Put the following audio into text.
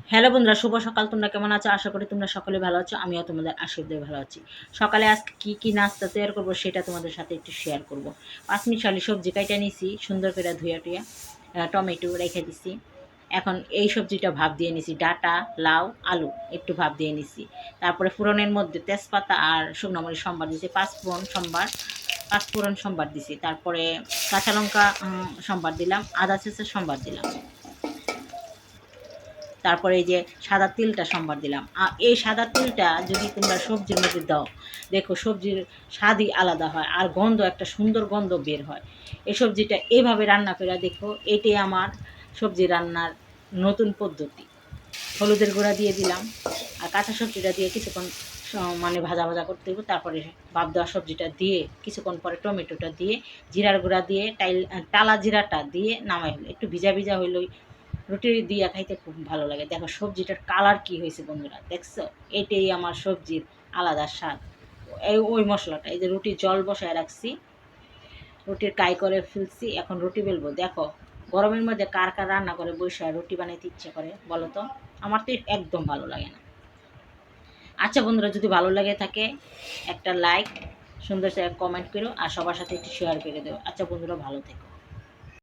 Hello বন্ধুরা, শুভ সকাল। তোমরা কেমন আছো? আশা করি তোমরা সকলে ভালো আছো। আমিও তোমাদের আশীর্বাদে ভালো আছি। সকালে আজকে কি নাস্তা তৈরি করবো সেটা তোমাদের সাথে একটু শেয়ার করব। 5 মিনিট সবজি কাইটা নিছি, সুন্দর করে ধুয়া টুয়া, টমেটো রেখে দিছি। এখন এই সবজিটা ভাপ দিয়ে নিছি, ডাটা, লাউ, আলু একটু ভাপ দিয়ে নিছি। তারপরে ফোড়নের মধ্যে তেজপাতা আর শুকনো মরিচ সম্বার দিছি, পাঁচফোড়ন সম্বার দিছি। তারপরে কাঁচা লঙ্কা সম্বার দিলাম, আদা চেঁচা সম্বার দিলাম। তারপরে এই যে সাদা তিলটা সম্বার দিলাম। এই সাদা তিলটা যদি তোমরা সবজির মধ্যে দাও, দেখো সবজির স্বাদই আলাদা হয় আর গন্ধ, একটা সুন্দর গন্ধ বের হয়। এই সবজিটা এভাবে রান্না করে দেখো, এটাই আমার সবজি রান্নার নতুন পদ্ধতি। হলুদের গুঁড়া দিয়ে দিলাম আর কাঁচা সবজিটা দিয়ে কিছুক্ষণ মানে ভাজা ভাজা করতে হবে। তারপরে ভাপ দেওয়া সবজিটা দিয়ে কিছুক্ষণ পরে টমেটোটা দিয়ে জিরার গুঁড়া দিয়ে টালা জিরাটা দিয়ে নামাই হলো। একটু ভিজা ভিজা হইলেই রুটি দিয়া খাইতে খুব ভালো লাগে। দেখো সবজিটার কালার কি হয়েছে বন্ধুরা, দেখছো? এটাই আমার সবজির আলাদা স্বাদ। ওই মশলাটা, এই যে রুটির জল বসায় রাখছি, রুটির কাই করে ফেলছি, এখন রুটি বেলবো। দেখো গরমের মধ্যে কার কার রান্না করে বসে রুটি বানাইতে ইচ্ছে করে বলো তো? আমার তো একদম ভালো লাগে না। আচ্ছা বন্ধুরা, যদি ভালো লাগে থাকে একটা লাইক, সুন্দর সে কমেন্ট করো আর সবার সাথে একটু শেয়ার করে দেবো। আচ্ছা বন্ধুরা, ভালো থেকো।